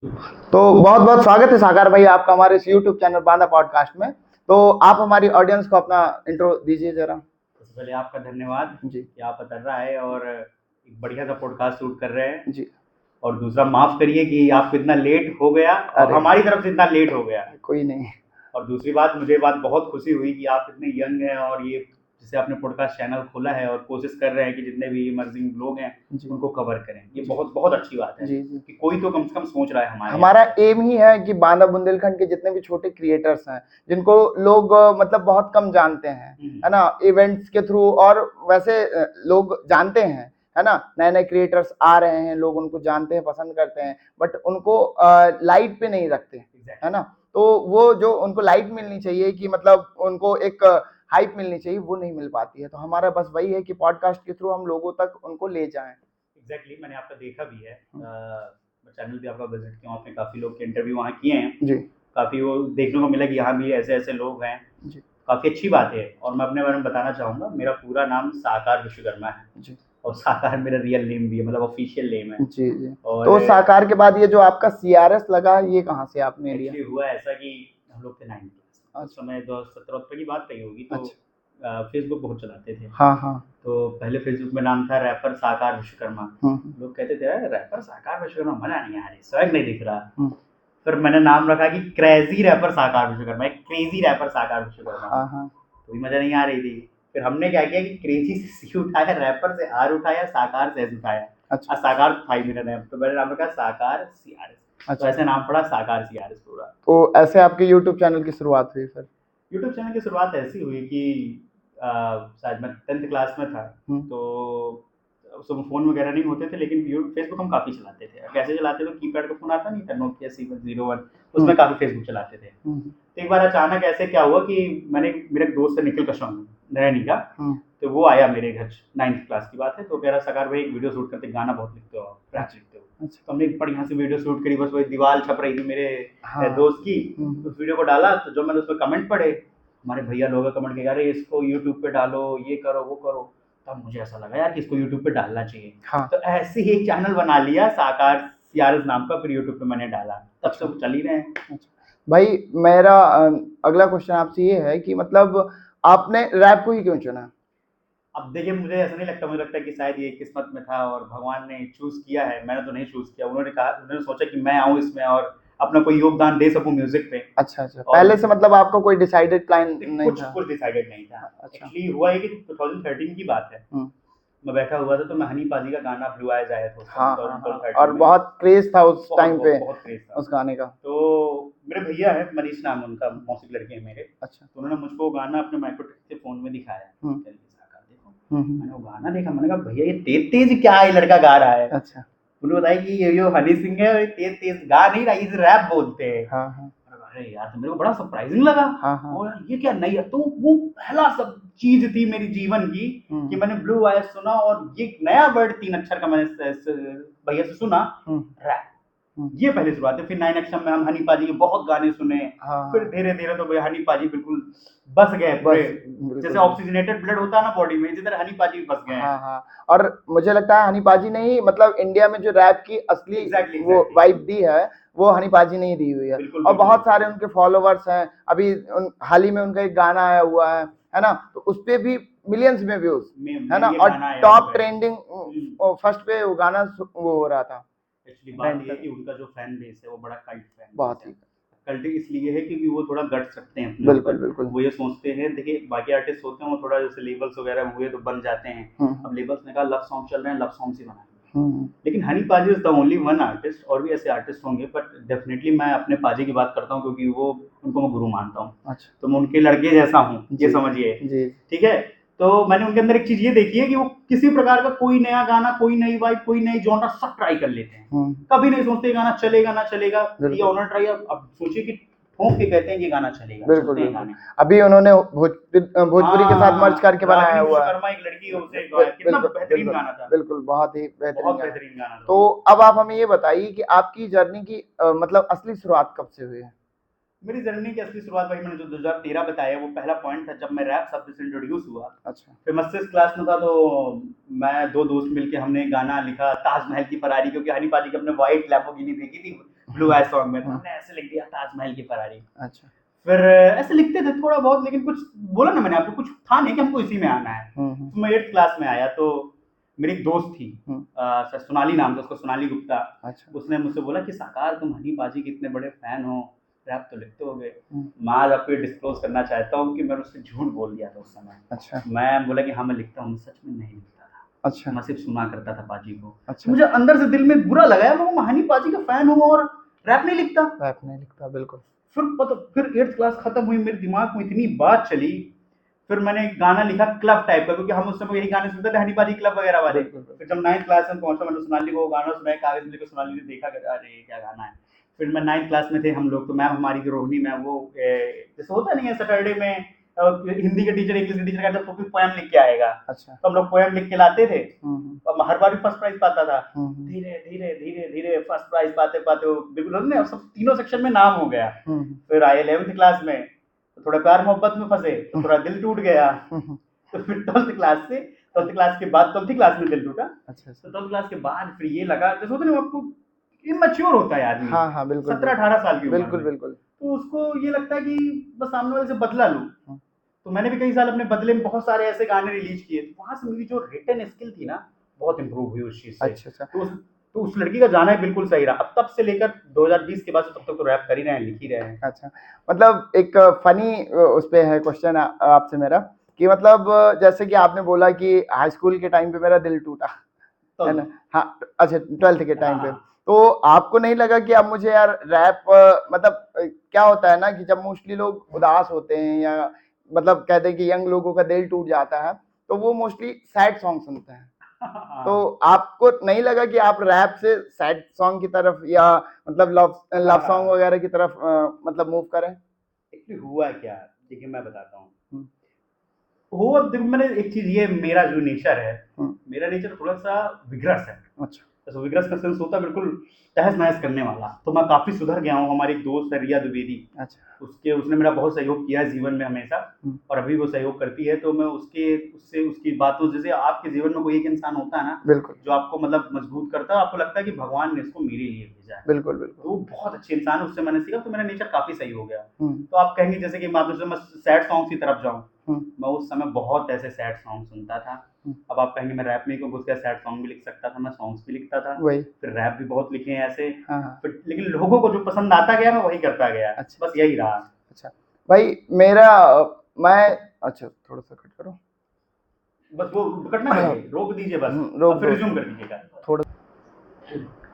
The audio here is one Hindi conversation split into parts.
तो बहुत बहुत स्वागत है सागर भाई आपका हमारे इस यूट्यूब चैनल बांदा पॉडकास्ट में। तो आप हमारी ऑडियंस को अपना इंट्रो दीजिए जरा। सबसे पहले आपका धन्यवाद जी कि आप अतर रहा है और एक बढ़िया सा पॉडकास्ट शूट कर रहे हैं। जी। और दूसरा माफ़ करिए कि आपको इतना लेट हो गया और अरे हमारी तरफ से इतना लेट हो गया। कोई नहीं। और दूसरी बात, मुझे बात बहुत खुशी हुई कि आप इतने यंग हैं और ये जैसे आपने पॉडकास्ट चैनल खोला है और कोशिश कर रहे हैं कि जितने भी इमर्जिंग लोग हैं जी उनको कवर करें। ये जी बहुत बहुत अच्छी बात है जी जी। कि कोई तो कम से कम सोच रहा है हमारे हमारा यहाँ पे। एम ही है कि बांदा बुंदेलखंड के जितने भी छोटे क्रिएटर्स हैं जिनको लोग मतलब बहुत कम जानते हैं, है ना, इवेंट्स के थ्रू और वैसे लोग जानते हैं, है ना, नए नए क्रिएटर्स आ रहे हैं, लोग उनको जानते हैं, पसंद करते हैं, बट उनको लाइट पे नहीं रखते, है ना। तो वो जो उनको लाइट मिलनी चाहिए कि मतलब उनको एक हाइप मिलनी चाहिए, वो नहीं मिल पाती है। तो हमारा बस वही है कि पॉडकास्ट के थ्रू हम लोगों तक उनको ले जाएं। एग्जैक्टली, मैंने आपका देखा भी है, चैनल भी आपका विजिट किया, आपने काफ़ी लोग के इंटरव्यू वहाँ किए हैं। जी काफ़ी वो देखने को मिला कि यहाँ भी ऐसे ऐसे लोग हैं। जी काफ़ी अच्छी बात है। और मैं अपने बारे में बताना चाहूँगा, मेरा पूरा नाम साकार विश्वकर्मा है। जी और साकार मेरा रियल नेम भी है, मतलब ऑफिशियल नेम है। जी जी। और तो साकार के बाद ये जो आपका सीआरएस लगा, ये कहाँ से आपने लिया? एक्चुअली हुआ ऐसा कि हम लोग थे 9th क्लास में, उस अच्छा समय 2017 की बात रही होगी। तो अच्छा। फेसबुक बहुत चलाते थे। हाँ हाँ। तो पहले फेसबुक में नाम था रैपर साकार विश्वकर्मा। हम्म लोग कहते थे, "अरे रैपर साकार विश्वकर्मा, मजा नहीं आ रही, स्वैग नहीं दिख रहा।" हम्म। फिर मैंने नाम रखा कि क्रेजी रैपर साकार विश्वकर्मा, एक क्रेजी रैपर साकार विश्वकर्मा। हाँ हाँ। तो भी मजा नहीं आ रही थी। फिर हमने क्या किया कि क्रेजी से सी उठाया, रैपर से आर उठाया, साकार से एस उठाया। अच्छा साकार था ही मेरा नाम, तो मैंने नाम रखा साकार सी आर एस। तो अच्छा। ऐसे नाम पड़ा साकार सी आर एस पूरा। तो ऐसे आपके यूट्यूब चैनल की शुरुआत हुई फिर? यूट्यूब चैनल की शुरुआत ऐसी हुई कि शायद मैं 10th क्लास में था। हम्म तो उस समय फ़ोन वगैरह नहीं होते थे, लेकिन फेसबुक हम काफ़ी चलाते थे। कैसे चलाते थे, कीपैड का फ़ोन आता नहीं था, नोकिया C01, उसमें काफ़ी फेसबुक चलाते थे। हम्म तो एक बार अचानक ऐसे क्या हुआ कि मेरे एक दोस्त है निखिल कशवाहा, नैनी का। हम्म। तो वो आया मेरे घर, 9th क्लास की बात है। तो कह रहा, सकार भाई एक वीडियो शूट करते, गाना बहुत लिखते हो, रैप अच्छा लिखते हो। अच्छा। तो हमने एक बढ़िया सी वीडियो शूट करी, बस वही दीवार छप रही थी मेरे हाँ। दोस्त की। हम्म। तो उस वीडियो को डाला, तो जब मैंने उसमें कमेंट पढ़े, हमारे भैया लोग कमेंट किया, अरे इसको यूट्यूब पे डालो, ये करो वो करो। तब मुझे ऐसा लगा यार कि इसको यूट्यूब पे डालना चाहिए। हाँ। तो ऐसे ही एक चैनल बना लिया साकार सीआरएस नाम का, फिर यूट्यूब पे मैंने डाला, तब से अच्छा वो चल ही रहे हैं। अच्छा। भाई मेरा अगला क्वेश्चन आपसे ये है कि मतलब आपने रैप को ही क्यों चुना? अब देखिए, मुझे ऐसा नहीं लगता, मुझे लगता है कि शायद ये किस्मत में था और भगवान ने चूज़ किया है, मैंने तो नहीं चूज़ किया। उन्होंने सोचा कि मैं आऊँ इसमें और अपना कोई योगदान दे सकूँ म्यूज़िक पे। अच्छा अच्छा, और पहले से मतलब आपका कोई डिसाइडेड प्लान नहीं कुछ था? कुछ डिसाइडेड नहीं था। अच्छा। एक्चुअली हुआ ये कि 2013 की बात है। हम्म। मैं बैठा हुआ था, तो मैं हनी पाजी का गाना ब्लू आइज़ आया था उस समय हाँ हाँ हाँ, 2013 और में। बहुत क्रेज था उस बहुत टाइम बहुत पे बहुत क्रेज़ था। उस गाने का। तो मेरे भैया हैं, मनीष नाम है उनका, मौसी के लड़के हैं मेरे। अच्छा। तो उन्होंने मुझको गाना अपने माइक्रोटेक से फ़ोन में दिखाया। हम्म कह रहे, साकार देखो। हम्म। मैंने वो गाना देखा, मैंने कहा भैया ये तेज तेज क्या है लड़का गा रहा है। अच्छा। उन्होंने बताया कि ये जो हनी सिंह है, ये तेज तेज गा नहीं रहा, इसे रैप बोलते हैं। हाँ हाँ अरे यार, तो मेरे को बड़ा सरप्राइजिंग लगा। हाँ हाँ। और यार ये क्या नई है। तो वो पहला सब चीज थी मेरी जीवन की कि मैंने ब्लू आइज सुना, और ये नया वर्ड 3 अक्षर का मैंने भैया से सुना, हम्म रैप। हम्म। ये पहली शुरुआत है। फिर 9 अक्षर में हम हनी पाजी के बहुत गाने सुने। हाँ फिर हाँ। धीरे धीरे तो भैया हनी पाजी बिल्कुल बस गए पूरे। बस बिल्कुल जैसे बिल्कुल। ऑक्सीजनेटेड ब्लड होता है ना बॉडी में, इसी तरह हनी पाजी भी बस गए हैं। हाँ हाँ। और मुझे लगता है हनी पाजी ने ही मतलब इंडिया में जो रैप की असली एग्जैक्टली वो एग्जैक्टली। वाइब दी है, वो हनी पाजी ने ही दी हुई है। बिल्कुल और बिल्कुल बहुत सारे बिल्कुल। उनके फॉलोवर्स हैं। अभी हाल ही में उनका एक गाना आया हुआ है ना, तो उस पे भी मिलियंस में व्यूज, है ना, ये और गाना आया टॉप हुआ है। ट्रेंडिंग फर्स्ट पे वो गाना वो हो रहा था। एक्चुअली बात ट्रेंड ये है कर कि उनका जो फैन बेस है वो बड़ा कल्ट फैन बेस बहुत है। ही। कल्ट इसलिए है क्योंकि वो थोड़ा गट्स रखते हैं अपने बिल्कुल ऊपर। बिल्कुल। वो ये सोचते हैं, देखिए बाकी आर्टिस्ट होते हैं वो थोड़ा जैसे लेबल्स वगैरह हुए तो बन जाते हैं। हम्म अब लेबल्स ने कहा लव सॉन्ग चल रहे हैं, लव सॉन्ग्स ही बनाएंगे। हम्म। लेकिन हनी पाजी is the only one artist, और भी ऐसे आर्टिस्ट होंगे, बट डेफिनेटली मैं अपने पाजी की बात करता हूँ क्योंकि वो, उनको मैं गुरु मानता हूँ। अच्छा। तो मैं उनके लड़के जैसा हूँ, ये जी समझिए। जी। ठीक है। तो मैंने उनके अंदर एक चीज ये देखी है कि वो किसी प्रकार का कोई नया गाना, कोई नई वाइब, कोई नई जॉनर सब ट्राई कर लेते हैं। हम्म। कभी नहीं सोचते ये गाना चलेगा ना चलेगा। ये बिल्कुल ऑनर ट्राई, अब सोचिए कि ठोक के कहते हैं कि ये गाना चलेगा, बिल्कुल चलते हैं बिल्कुल। गाने। अभी उन्होंने भोजपुरी के साथ मर्ज हाँ, करके बनाया रागिनी हुआ है। विश्वकर्मा एक लड़की है, उसे कितना बिल्कुल बेहतरीन बिल्कुल गाना था। बिल्कुल, बहुत ही बेहतरीन बहुत गाना। बेहतरीन गाना था तो वो। अब आप हमें ये बताइए कि आपकी जर्नी की मतलब असली शुरुआत कब से हुई है? मेरी जर्नी की असली शुरुआत वही मैंने जो 2013 बताया, वो पहला पॉइंट था जब मैं रैप शब्द से इंट्रोड्यूस हुआ। अच्छा फिर मैं 6th क्लास में था, तो मैं दो दोस्त मिलके हमने गाना लिखा ताजमहल की फरारी, क्योंकि हनी पाजी की अपने व्हाइट लैम्बोर्गिनी देखी थी ब्लू आई सॉन्ग में, तो हमने ऐसे लिख दिया ताजमहल की फरारी। अच्छा। फिर ऐसे लिखते थे थोड़ा बहुत, लेकिन कुछ बोला ना मैंने आपको, कुछ था नहीं कि हमको इसी में आना है। तो मैं 8th क्लास में आया तो मेरी एक दोस्त थी, सोनाली नाम था उसका, सोनाली गुप्ता। अच्छा। उसने मुझसे बोला कि साकार तुम हनी पाजी के इतने बड़े फैन हो, रैप तो लिखते होगे। मैं आज आपको ये डिस्क्लोज करना चाहता हूँ कि मैंने उससे झूठ बोल दिया था उस समय। अच्छा। मैं बोला कि हाँ मैं लिखता हूँ, सच में नहीं लिखता था। अच्छा। मैं सिर्फ सुना करता था पाजी को। अच्छा। मुझे अंदर से दिल में बुरा लगा, मैं हनी पाजी का फैन हूँ और रैप नहीं लिखता। रैप नहीं लिखता, बिल्कुल। फिर 8th क्लास खत्म हुई, मेरे दिमाग में इतनी बात चली, फिर मैंने एक गाना लिखा क्लब टाइप का, क्योंकि हम उस समय यही गाने सुनते थे, हनी पाजी क्लब वगैरह वाले। फिर जब 9th क्लास में पहुंचा, मैंने सोनाली को गाना सुनाया, कागज लेकर सोनाली ने देखा, अरे क्या गाना है। फिर मैं 9th क्लास में थे हम लोग, तो मैम हमारी जो रोहिणी मैम, वो जैसे होता नहीं है सैटरडे में हिंदी के टीचर इंग्लिश के टीचर का जब कोई पोएम लिख के आएगा, अच्छा। तो हम लोग पोएम लिख के लाते थे, और हर बार भी फर्स्ट प्राइज पाता था। धीरे धीरे धीरे धीरे फर्स्ट प्राइज पाते पाते वो बिल्कुल सब तीनों सेक्शन में नाम हो गया। फिर आए 11th क्लास में, तो थोड़ा प्यार मोहब्बत में फंसे, तो थोड़ा दिल टूट गया। तो फिर 12th क्लास के बाद 12th क्लास में दिल टूटा। अच्छा। तो 12th क्लास के बाद फिर ये लगा, जैसे होता है ना आपको इमेच्योर होता है आदमी, हाँ हाँ बिल्कुल, 17-18 साल की उम्र बिल्कुल में, बिल्कुल। तो उसको ये लगता है कि बस सामने वाले से बदला लूं। तो मैंने भी कई साल अपने बदले में बहुत सारे ऐसे गाने रिलीज किए, तो वहां से मेरी जो रिटन स्किल थी ना, बहुत इंप्रूव हुई उस चीज से। अच्छा। तो उस लड़की का जाना बिल्कुल सही रहा। अब तब से लेकर 2020 के बाद से तब तक तो रैप कर ही रहे हैं, लिख ही रहे हैं। अच्छा, मतलब एक फनी उस पे है क्वेश्चन आपसे मेरा, कि मतलब जैसे कि आपने बोला कि हाई स्कूल के टाइम पे मेरा दिल टूटा, है ना? हाँ, अच्छा 12th के टाइम पे। तो आपको नहीं लगा कि अब मुझे यार रैप, मतलब क्या होता है ना कि जब मोस्टली लोग उदास होते हैं या मतलब कहते हैं कि यंग लोगों का दिल टूट जाता है, तो वो मोस्टली सैड सॉन्ग सुनते हैं। तो आपको नहीं लगा कि आप रैप से सैड सॉन्ग की तरफ या मतलब लव सॉन्ग वगैरह की तरफ मतलब मूव करें? एक्चुअली हुआ क्या, देखिए मैं बताता हूँ। हुआ, देखो मैंने एक चीज, ये मेरा जो नेचर है, मेरा नेचर थोड़ा सा विग्रस है। अच्छा। तो विग्रस का सेंस होता है बिल्कुल तहस नहस करने वाला। तो मैं काफी सुधर गया हूँ। हमारी एक दोस्त है रिया द्विवेदी, अच्छा। उसने मेरा बहुत सहयोग किया है जीवन में हमेशा, और अभी वो सहयोग करती है। तो मैं उसकी बातों, जैसे आपके जीवन में कोई एक इंसान होता है ना, बिल्कुल, जो आपको मतलब मजबूत करता है, आपको लगता है कि भगवान ने इसको मेरे लिए भेजा है। बिल्कुल बिल्कुल। तो वो बहुत अच्छे इंसान है, उससे मैंने सीखा, तो मेरा नेचर काफी सही हो गया। तो आप कहेंगे जैसे कि मैं सैड सॉन्ग की तरफ जाऊँ, मैं उस समय बहुत ऐसे सैड सॉन्ग सुनता था। अब आप कहेंगे मैं रैप नहीं को घुस गया, सैड सॉन्ग भी लिख सकता था, मैं सॉन्ग्स भी लिखता था, फिर रैप भी बहुत लिखे हैं ऐसे। फिर लेकिन लोगों को जो पसंद आता गया, मैं वही करता गया। अच्छा, बस यही रहा। अच्छा भाई, मेरा मैं अच्छा थोड़ा सा कट करो, बस वो कटना चाहिए, रोक दीजिए बस, फिर रिज्यूम कर दीजिएगा थोड़ा।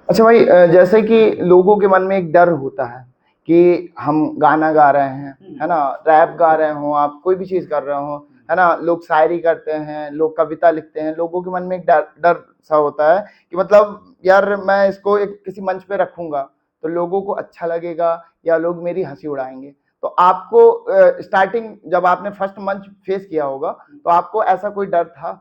अच्छा भाई, जैसे कि लोगों के मन में एक डर होता है कि हम गाना गा रहे हैं, है ना, रैप गा रहे हो, आप कोई भी चीज कर रहे हो, है ना, लोग शायरी करते हैं, लोग कविता लिखते हैं, लोगों के मन में एक डर सा होता है कि मतलब यार मैं इसको एक किसी मंच पे रखूंगा तो लोगों को अच्छा लगेगा या लोग मेरी हंसी उड़ाएंगे। तो आपको स्टार्टिंग जब आपने फर्स्ट मंच फेस किया होगा, तो आपको ऐसा कोई डर था?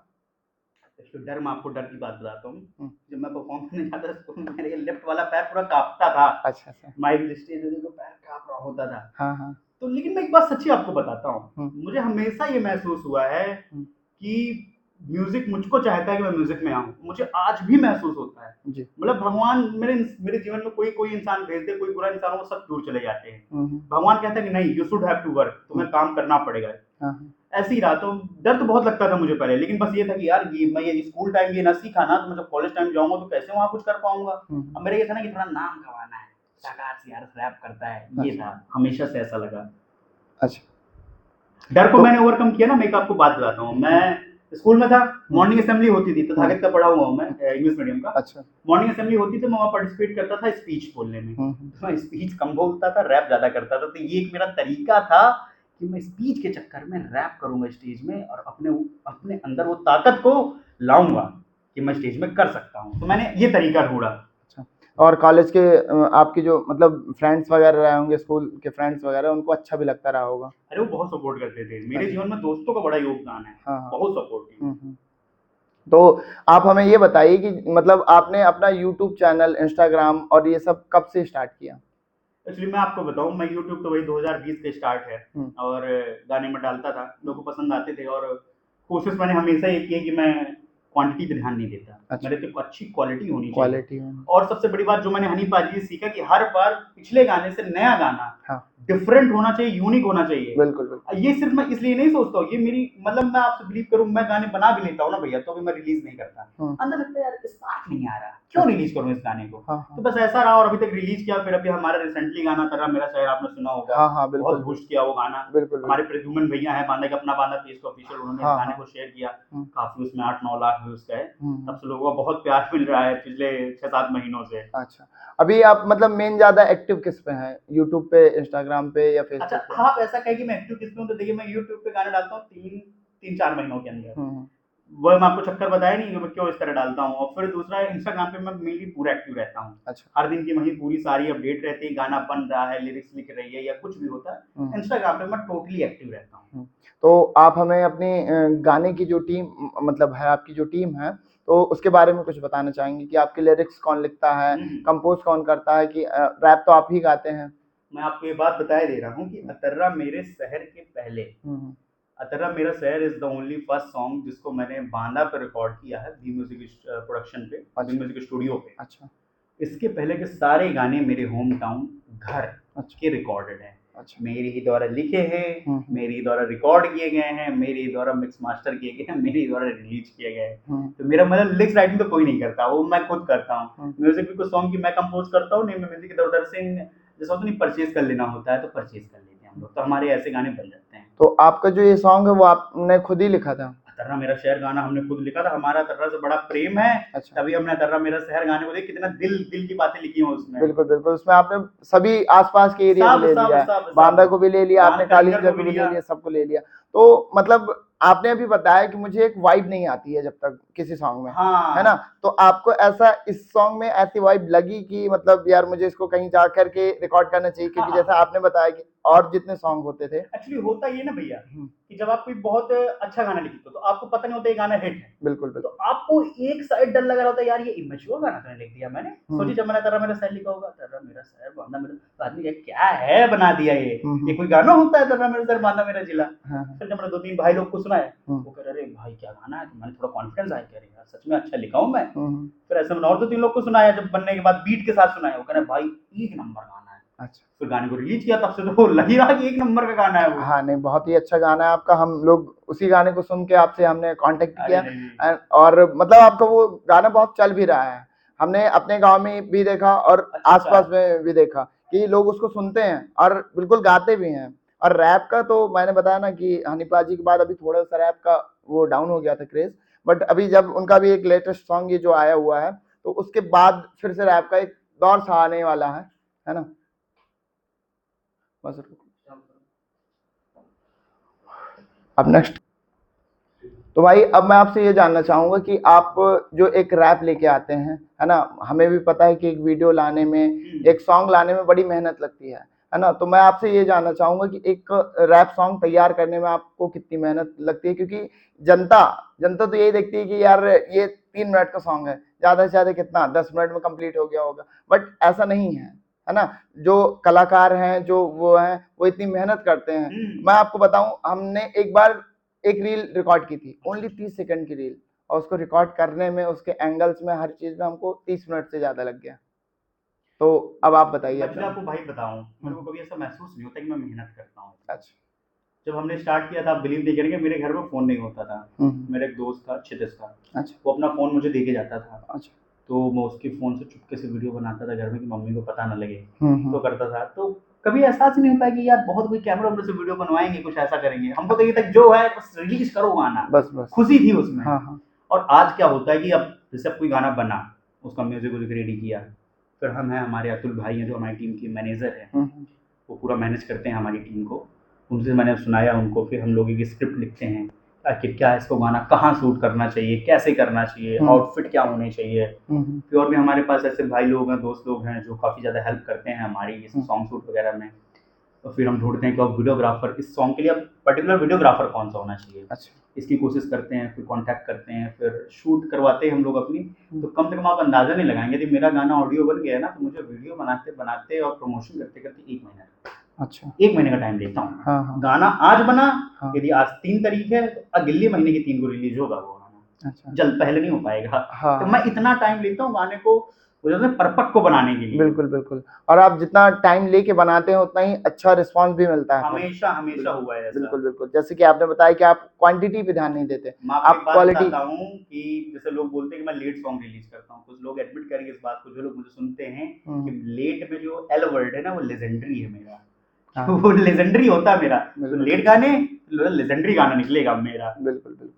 तो डर, मैं आपको डर की बात बताता हूँ। जब मैं परफॉर्म करने जाता था, तो मेरे लेफ्ट वाला पैर पूरा कांपता था। अच्छा। माइक स्टेज में देखो पैर कांप रहा होता था। हाँ। तो लेकिन मैं एक बात सच्ची आपको बताता हूँ, मुझे हमेशा ये महसूस हुआ है कि म्यूजिक मुझको चाहता है कि मैं म्यूजिक में आऊँ। मुझे आज भी महसूस होता है, मतलब भगवान मेरे जीवन में कोई इंसान भेज दे, कोई बुरा इंसान हो, सब दूर चले जाते हैं। भगवान कहता है कि नहीं, you should have to work, तुम्हें काम करना पड़ेगा। ऐसे ही रहा। तो डर तो बहुत लगता था मुझे पहले, लेकिन बस ये था कि यार मैं ये स्कूल टाइम ये ना सीखा ना, तो मैं जब कॉलेज टाइम जाऊंगा तो कैसे वहां कुछ कर पाऊंगा। अब मेरा ये था ना कि थोड़ा नाम कमाना है, साकार सियारस रैप करता है, ये था हमेशा से ऐसा लगा। अच्छा, डर को मैंने ओवरकम किया ना। मैं एक आपको बात बताता हूँ। मैं स्कूल में था, मॉर्निंग असेंबली होती थी, तथागत का पढ़ा हुआ हूँ मैं, इंग्लिश मीडियम का। अच्छा। मॉर्निंग असेंबली होती थी, मैं वहाँ पार्टिसिपेट करता था स्पीच बोलने में। तो मैं स्पीच कम बोलता था, रैप ज्यादा करता था। तो ये एक मेरा तरीका था कि मैं स्पीच के चक्कर में रैप करूंगा स्टेज में, और अपने अंदर वो ताकत को लाऊंगा कि मैं स्टेज में कर सकता हूँ। तो मैंने ये तरीका ढूंढा। अच्छा, और कॉलेज के आपके जो मतलब फ्रेंड्स वगैरह रहे होंगे, स्कूल के फ्रेंड्स वगैरह, उनको अच्छा भी लगता रहा होगा? अरे वो बहुत सपोर्ट करते थे। मेरे जीवन में दोस्तों का बड़ा योगदान है। हाँ। बहुत सपोर्ट किया। तो आप हमें ये बताइए कि मतलब आपने अपना यूट्यूब चैनल, इंस्टाग्राम और ये सब कब से स्टार्ट किया? एक्चुअली मैं आपको बताऊं, मैं यूट्यूब तो वही 2020 के स्टार्ट है, और गाने में डालता था, लोगों को पसंद आते थे, और कोशिश मैंने हमेशा ये की है कि मैं क्वांटिटी पे ध्यान नहीं देता। अच्छा। मेरे तो अच्छी क्वालिटी होनी चाहिए। और सबसे बड़ी बात जो मैंने हनी पाजी से सीखा कि हर बार पिछले गाने से नया गाना डिफरेंट होना चाहिए, यूनिक होना चाहिए। बिल्कुल। ये सिर्फ मैं इसलिए नहीं सोचता हूँ, ये मेरी मतलब मैं आपसे बिलीव करूँ, मैं गाने बना भी लेता हूँ ना भैया, तो भी मैं रिलीज नहीं करता। अंदर लगता है यार स्पार्क नहीं आ रहा, क्यों रिलीज करूँ इस गाने को। तो बस ऐसा रहा, और अभी तक रिलीज किया। फिर अभी हमारा रिसेंटली गाना तेरा मेरा शहर आपने सुना होगा, बहुत बूस्ट किया वो गाना। हमारे प्रद्युमन भैया हैं बांदा का अपना बांदा पेज का ऑफिशियल, उन्होंने इस गाने को शेयर किया, काफी उसमें 8-9 लाख व्यूज गए। तब से लोगों का बहुत प्यार मिल रहा है पिछले 6-7 महीनों से। अच्छा, अभी आप मतलब मेन ज्यादा एक्टिव किस पे हैं, यूट्यूब पे, इंस्टाग्राम पे या फेसबुक पे? अच्छा, आप ऐसा कहें कि मैं एक्टिव किस पे हूँ, तो देखिए मैं यूट्यूब पे गाने डालता हूँ 3-4 महीनों के अंदर। वो मैं आपको चक्कर बताया नहीं कि मैं क्यों इस तरह डालता हूँ। और फिर दूसरा इंस्टाग्राम पे मैं मेनली पूरा एक्टिव रहता हूँ। अच्छा। हर दिन की वही पूरी सारी अपडेट रहती है, गाना बन रहा है, लिरिक्स लिख रही है या कुछ भी होता है, इंस्टाग्राम पे मैं टोटली एक्टिव रहता हूँ। तो आप हमें अपनी गाने की जो टीम मतलब है, आपकी जो टीम है, तो उसके बारे में कुछ बताना चाहेंगे कि आपके लिरिक्स कौन लिखता है, कंपोज कौन करता है, कि रैप तो आप ही गाते हैं? मैं आपको ये बात बताए दे रहा हूँ कि अतर्रा मेरे शहर के पहले, अतर्रा मेरा शहर is the only first song जिसको मैंने बांदा पे रिकॉर्ड किया है, दी म्यूजिक प्रोडक्शन पे, दी म्यूजिक स्टूडियो पे। अच्छा। इसके पहले के सारे गाने मेरे होम टाउन घर के रिकॉर्डेड हैं। अच्छा। मेरे ही द्वारा लिखे हैं, मेरे ही द्वारा रिकॉर्ड किए गए हैं, मेरे ही द्वारा मिक्स मास्टर किए गए हैं, मेरे ही द्वारा रिलीज किए गए हैं। तो मेरा मतलब लिरिक्स राइटिंग तो कोई नहीं करता, वो मैं खुद करता हूँ। म्यूजिक भी कुछ सॉन्ग की मैं कंपोज करता हूँ, नहीं मैं म्यूजिक इधर उधर से जैसा होता नहीं परचेज कर लेना होता है, तो परचेज कर लेते हैं हम लोग, तो हमारे ऐसे गाने बन जाते हैं। तो आपका जो ये सॉन्ग है वो आपने खुद ही लिखा था? अतर्रा मेरा शहर गाना हमने खुद लिखा था, हमारा अतर्रा से बड़ा प्रेम है। अच्छा। तभी हमने अतर्रा मेरा शहर गाने को देख कितना दिल की बातें लिखी हैं उसमें। बिल्कुल, उसमें आपने सभी आसपास के एरिया को ले लिया, बांदा को भी ले लिया आपने, कालीगंज को भी ले लिया, सबको ले लिया। तो मतलब आपने अभी बताया कि मुझे एक वाइब नहीं आती है जब तक किसी सॉन्ग में, है ना? तो आपको ऐसा इस सॉन्ग में ऐसी वाइब लगी कि मतलब यार मुझे इसको कहीं जा करके रिकॉर्ड करना चाहिए, क्योंकि जैसा आपने बताया कि और जितने सॉन्ग होते थे, एक्चुअली होता ये ना भैया कि जब आप कोई बहुत अच्छा गाना लिखते हो तो आपको पता नहीं होता ये गाना हिट है। बिल्कुल। तो आपको एक साइड डर लगा होता है, यार ये इमेच्योर गाना तो नहीं लिख दिया मैंने। सोचिए जब मैंने तेरा मेरा शहर लिखा होगा, तेरा मेरा शहर बांदा मेरा, तो आदमी क्या है बना दिया ये कोई गाना होता है तेरा मेरा शहर बांदा मेरा जिला। फिर जब मैंने 2-3 भाई लोग को सुनाया, वो कह रहे भाई क्या गाना है, तो मैंने थोड़ा कॉन्फिडेंस आया, कह रहे यार सच में अच्छा लिखा हूँ मैं। फिर ऐसे मैंने और 2-3 लोग को सुनाया, जब बनने के बाद बीट के साथ सुनाया, वो कह रहे भाई एक नंबर गाना है। अच्छा। फिर गाने को रिलीज किया, तब से तो लग ही रहा कि एक नंबर का गाना है वो। हाँ, नहीं बहुत ही अच्छा गाना है आपका। हम लोग उसी गाने को सुन के आपसे हमने कांटेक्ट किया, और मतलब आपका वो गाना बहुत चल भी रहा है। हमने अपने गांव में भी देखा और आसपास में भी देखा कि लोग उसको सुनते हैं और बिल्कुल गाते भी हैं। और रैप का तो मैंने बताया ना कि हनी पाजी के बाद अभी थोड़ा सा रैप का वो डाउन हो गया था क्रेज, बट अभी जब उनका भी एक लेटेस्ट सॉन्ग ये जो आया हुआ है, तो उसके बाद फिर से रैप का एक दौर सा आने वाला है ना? बस अब नेक्स्ट। तो भाई अब मैं आपसे ये जानना चाहूंगा कि आप जो एक रैप लेके आते हैं, है ना? हमें भी पता है कि एक वीडियो लाने में, एक सॉन्ग लाने में बड़ी मेहनत लगती है ना? तो मैं आपसे ये जानना चाहूंगा कि एक रैप सॉन्ग तैयार करने में आपको कितनी मेहनत लगती है, क्योंकि जनता तो यही देखती है कि यार ये 3 मिनट का सॉन्ग है, ज्यादा से ज्यादा कितना 10 मिनट में कंप्लीट हो गया होगा, बट ऐसा नहीं है ना? जो कलाकार हैं, जो वो हैं, वो इतनी मेहनत करते हैं। मैं आपको बताऊं, हमने एक बार एक रील रिकॉर्ड की थी, ओनली 30 सेकंड की रील, और उसको रिकॉर्ड करने में, उसके एंगल्स में, हर चीज में हमको 30 मिनट से ज्यादा लग गया। तो अब आप बताइए। मैं आपको भाई बताऊं, मेरे को कभी ऐसा महसूस नहीं होता कि मैं मेहनत करता हूँ। अच्छा। जब हमने स्टार्ट किया था, आप बिलीव नहीं करेंगे, मेरे घर में फोन नहीं होता था। मेरा एक दोस्त था क्षितिज का। अच्छा। वो अपना फोन मुझे दे के जाता था। अच्छा। तो मैं उसके फोन से चुपके से वीडियो बनाता था घर में कि मम्मी को पता ना लगे, तो करता था। तो कभी एहसास ही नहीं होता कि यार बहुत कोई कैमरा से वीडियो बनवाएंगे, कुछ ऐसा करेंगे, हमको तो ये तक जो है बस रिलीज करो गाना, बस खुशी थी उसमें। हाँ। और आज क्या होता है कि अब जैसे कोई गाना बना, उसका म्यूजिक रेडी किया, फिर हम हैं, हमारे अतुल भाई हैं जो हमारी टीम के मैनेजर हैं, वो पूरा मैनेज करते हैं हमारी टीम को। उनसे मैंने सुनाया उनको, फिर हम लोग एक स्क्रिप्ट लिखते हैं कि क्या इसको गाना कहाँ शूट करना चाहिए, कैसे करना चाहिए, आउटफिट क्या होने चाहिए। फिर और भी हमारे पास ऐसे भाई लोग हैं, दोस्त लोग हैं जो काफ़ी ज़्यादा हेल्प करते हैं हमारी सॉन्ग शूट वगैरह में। तो फिर हम ढूंढते हैं कि अब वीडियोग्राफर, इस सॉन्ग के लिए अब पर्टिकुलर वीडियोग्राफर कौन सा होना चाहिए। अच्छा। इसकी कोशिश करते हैं, फिर कांटेक्ट करते हैं, फिर शूट करवाते हैं हम लोग अपनी। तो कम से कम आप अंदाजा नहीं लगाएंगे, यदि मेरा गाना ऑडियो बन गया है ना, तो मुझे वीडियो बनाते बनाते और प्रमोशन करते करते 1 महीना। अच्छा। 1 महीने का टाइम लेता हूँ। हाँ। गाना आज बना, यदि आज 3 तारीख है तो अगले महीने की 3 को रिलीज होगा वो गाना। अच्छा। जल्द पहले नहीं हो पाएगा। हाँ। तो मैं इतना टाइम लेता हूँ गाने को परफेक्ट को बनाने के लिए। बिल्कुल बिल्कुल, और आप जितना टाइम लेके बनाते हैं उतना ही अच्छा रिस्पांस भी मिलता है। हमेशा हमेशा हुआ है ऐसा। बिल्कुल बिल्कुल, जैसे कि आपने बताया कि आप क्वांटिटी पे ध्यान नहीं देते, आप क्वालिटी। बताता हूँ कि जैसे लोग बोलते हैं कि मैं लेट सॉन्ग रिलीज करता हूँ, कुछ लोग एडमिट करेंगे इस बात को, जो लोग मुझे सुनते हैं कि लेट में जो एल वर्ड है ना वो लेजेंडरी है मेरा। हाँ। वो लेजेंडरी होता है मेरा, तो लेट गाने लेजेंडरी गाना निकलेगा मेरा। बिल्कुल बिल्कुल।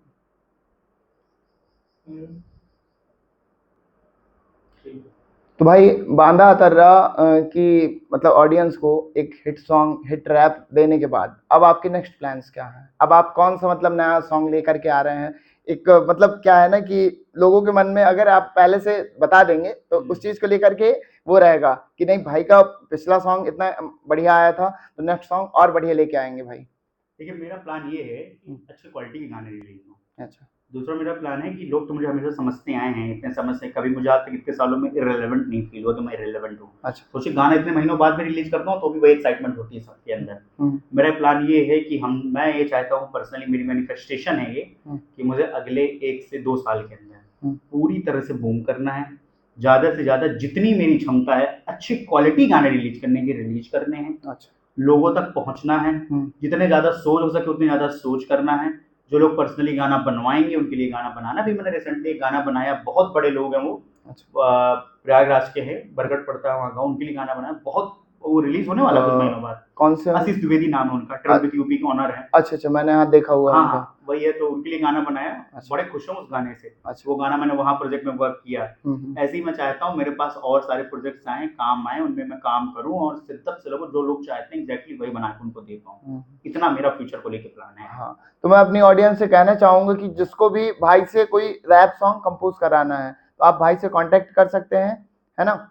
तो भाई बांधा तर्रा की मतलब ऑडियंस को एक हिट सॉन्ग, हिट रैप देने के बाद अब आपके नेक्स्ट प्लान्स क्या हैं? अब आप कौन सा मतलब नया सॉन्ग लेकर के आ रहे हैं? एक मतलब क्या है ना कि लोगों के मन में अगर आप पहले से बता देंगे तो उस चीज को लेकर के वो रहेगा कि नहीं भाई का पिछला सॉन्ग इतना बढ़िया आया था तो नेक्स्ट सॉन्ग और बढ़िया लेके आएंगे भाई। देखिए मेरा प्लान ये है कि अच्छी क्वालिटी के गाने रिलीज हो। अच्छा। दूसरा मेरा प्लान है कि लोग तो मुझे हमेशा समझते आए हैं, इतने समय से कभी मुझे आज तक इतने सालों में इररिलेवेंट नहीं फील हुआ कि मैं इररिलेवेंट हूँ। अच्छा। सोचिए गाना इतने महीनों बाद में रिलीज करता हूँ तो भी वही एक्साइटमेंट होती है सबके अंदर। मेरा प्लान ये है कि मैं ये चाहता हूँ पर्सनली, मेरी मैनिफेस्टेशन है ये कि मुझे अगले 1 से 2 साल के अंदर पूरी तरह से बूम करना है। ज़्यादा से ज़्यादा जितनी मेरी क्षमता है अच्छी क्वालिटी गाने रिलीज करने के रिलीज करने हैं। अच्छा। लोगों तक पहुंचना है, जितने ज़्यादा सोच हो सके उतनी ज़्यादा सोच करना है। जो लोग पर्सनली गाना बनवाएंगे उनके लिए गाना बनाना भी। मैंने रिसेंटली एक गाना बनाया, बहुत बड़े लोग हैं वो। अच्छा। प्रयागराज के हैं, बरगढ़ पड़ता है वहाँ गाँव, उनके लिए गाना बनाया, बहुत वो रिलीज होने वाला कुछ महीनों बाद। कौन से? आशीष द्विवेदी नाम है उनका, ट्रेवल विद यूपी के ऑनर है। अच्छा अच्छा, मैंने यहाँ देखा हुआ है। हाँ वही है, तो उनके लिए गाना बनाया। अच्छा। बड़े खुश हूँ उस गाने से। अच्छा। वो गाना मैंने वहाँ प्रोजेक्ट में वर्क किया। ऐसे ही मैं चाहता हूँ मेरे पास और सारे प्रोजेक्ट्स आए, काम आए, उनमें मैं काम करूँ और शिद्दत से लोग जो लोग चाहते हैं एग्जैक्टली वही बना के उनको दे पाऊँ। इतना मेरा फ्यूचर को लेकर प्लान है। हाँ, तो मैं अपनी ऑडियंस से कहना चाहूंगा कि जिसको भी भाई से कोई रैप सॉन्ग कंपोज कराना है तो आप भाई से कांटेक्ट कर सकते हैं, है ना।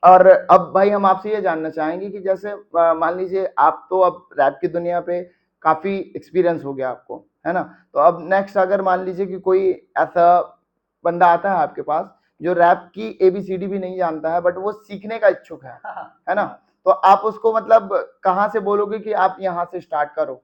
और अब भाई हम आपसे ये जानना चाहेंगे कि जैसे मान लीजिए आप तो अब रैप की दुनिया पे काफी एक्सपीरियंस हो गया आपको, है ना। तो अब नेक्स्ट अगर मान लीजिए कि कोई ऐसा बंदा आता है आपके पास जो रैप की ABCD भी नहीं जानता है बट वो सीखने का इच्छुक है ना, तो आप उसको मतलब कहाँ से बोलोगे कि आप यहाँ से स्टार्ट करो?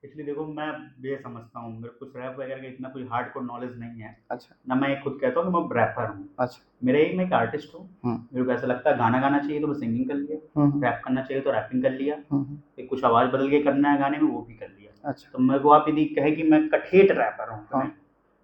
इसलिए देखो मैं ये समझता हूँ, मेरे कुछ रैप वगैरह का इतना कोई हार्डकोर नॉलेज नहीं है। अच्छा। ना मैं खुद कहता हूँ कि मैं रैपर हूँ। अच्छा। मैं एक आर्टिस्ट हूँ। मेरे को ऐसा लगता है गाना गाना चाहिए तो मैं सिंगिंग कर लिया, रैप करना चाहिए तो रैपिंग कर लिया, कुछ आवाज बदल के करना है गाने में वो भी कर लिया। अच्छा। तो मेरे को आप यदि कहे कि मैं कठेठ रैपर हूँ तो मैं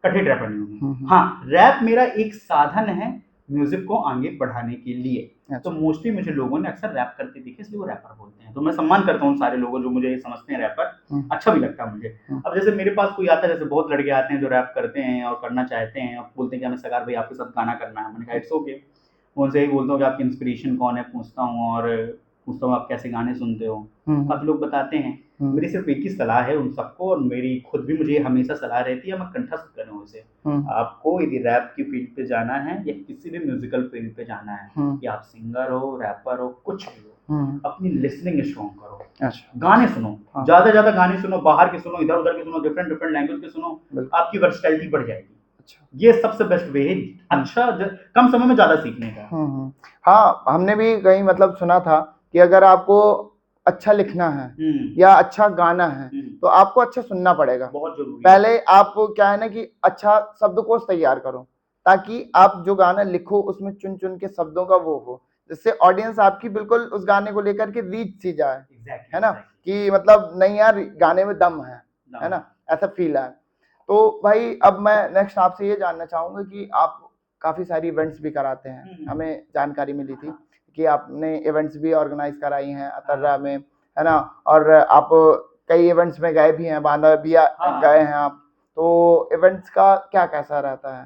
कठेठ रैपर नहीं हूँ। हाँ, रैप मेरा एक साधन है म्यूजिक को आगे बढ़ाने के लिए। अच्छा। तो मोस्टली मुझे लोगों ने अक्सर रैप करते देखे इसलिए वो रैपर बोलते हैं, तो मैं सम्मान करता हूँ सारे लोगों जो मुझे समझते हैं रैपर। अच्छा भी लगता है मुझे। अब जैसे मेरे पास कोई आता है, जैसे बहुत लड़के आते हैं जो रैप करते हैं और करना चाहते हैं और बोलते हैं कि हमें सगार भाई आपके साथ गाना करना है। मैंने कहा इट्स ओके। उनसे ही बोलता हूँ कि आपकी इंस्पिरेशन कौन है, पूछता हूँ और पूछता हूँ आप कैसे गाने सुनते हो। काफी लोग बताते हैं। मेरी सिर्फ एक ही सलाह है उन सबको, और मेरी खुद भी मुझे हमेशा सलाह रहती है, मैं कंठस्थ करूँ उसे। आपको यदि रैप की फील्ड पे जाना है या किसी भी म्यूजिकल फील्ड पे जाना है, कि आप सिंगर हो, रैपर हो, कुछ भी हो, अपनी लिसनिंग स्ट्रॉन्ग करो। अच्छा। गाने सुनो, ज्यादा ज्यादा गाने सुनो, बाहर के सुनो, इधर उधर के सुनो, डिफरेंट डिफरेंट लैंग्वेज के सुनो, आपकी वर्सटैलिटी बढ़ जाएगी। अच्छा। ये सबसे बेस्ट वे है अच्छा कम समय में ज्यादा सीखने का। हाँ, हमने भी कहीं मतलब सुना था कि अगर आपको अच्छा लिखना है या अच्छा गाना है तो आपको अच्छा सुनना पड़ेगा। बहुत जरूरी। पहले आप क्या है ना कि अच्छा शब्दकोश तैयार करो ताकि आप जो गाना लिखो उसमें चुन चुन के शब्दों का वो हो, जिससे ऑडियंस आपकी बिल्कुल उस गाने को लेकर के रीच सी जाए। है ना, कि मतलब नहीं यार गाने में दम है ना, ऐसा फील है। तो भाई अब मैं नेक्स्ट आपसे ये जानना चाहूंगा कि आप काफी सारी इवेंट्स भी कराते हैं, हमें जानकारी मिली थी कि आपने इवेंट्स भी ऑर्गेनाइज कराई हैं अतर्रा में, है ना, और आप कई इवेंट्स में गए भी हैं, बांदा भी गए हैं आप, तो इवेंट्स का क्या कैसा रहता है?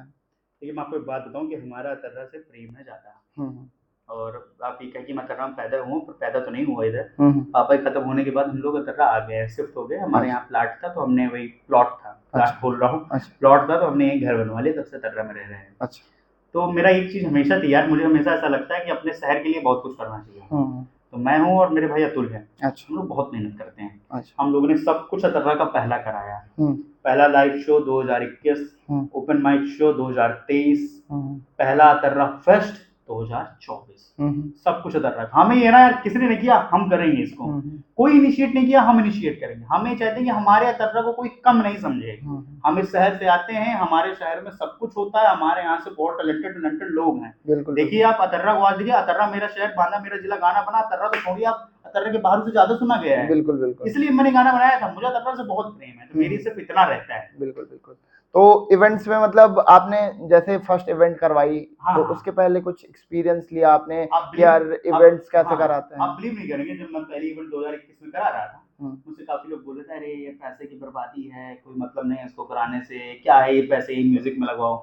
देखिए मैं आपको एक बात बताऊं कि हमारा अतर्रा से प्रेम है ज्यादा। और आप ये कहें कि मैं अतर्रा में पैदा हुआ, पर पैदा तो नहीं हुआ इधर। पापा खत्म होने के बाद हम लोग अतर्रा आ गए, शिफ्ट हो गए। हमारे यहाँ प्लाट था तो हमने वही प्लॉट था, प्लाट बोल रहा हूँ, प्लॉट था तो हमने एक घर बनवा लिया, तब से अतर्रा में रह रहे हैं। अच्छा। तो मेरा एक चीज हमेशा थी यार, मुझे हमेशा ऐसा लगता है कि अपने शहर के लिए बहुत कुछ करना चाहिए। तो मैं हूँ और मेरे भाई अतुल है। अच्छा। हम लोग बहुत मेहनत करते हैं। अच्छा। हम लोगों ने सब कुछ अतर्रा का पहला कराया। पहला live show 2021, open mic show 2023, पहला अतर्रा फेस्ट 2024 सब कुछ अदर रहा। हमें ये ना यार किसी ने नहीं किया, हम करेंगे इसको। कोई इनिशिएट नहीं किया, हम इनिशिएट करेंगे। हम ये चाहते हैं कि हमारे अतर्रा को कोई कम नहीं समझे। हम इस शहर से आते हैं, हमारे शहर में सब कुछ होता है, हमारे यहाँ से बहुत टैलेंटेड लोग हैं। देखिए आप अतर्रा को आज देखिए, अतर्रा मेरा शहर, बांदा मेरा जिला गाना बना, अतर्रा तो छोड़िए आप, अतर्रा के बाहर से ज्यादा सुना गया है। बिल्कुल बिल्कुल, इसलिए मैंने गाना बनाया था। मुझे अतर्रा से बहुत प्रेम है, तो मेरी सिर्फ इतना रहता है। बिल्कुल बिल्कुल। तो इवेंट्स में मतलब आपने जैसे फर्स्ट इवेंट करवाई, तो उसके पहले कुछ एक्सपीरियंस लिया आपने कि यार इवेंट्स कैसे कराते हैं? आप बिलीव नहीं करेंगे, जब मैं पहली इवेंट 2021 में करा रहा था, मुझसे काफी लोग बोल रहे थे, अरे ये पैसे की बर्बादी है, कोई मतलब नहीं है इसको कराने से, क्या है ये पैसे ही म्यूजिक में लगाओ।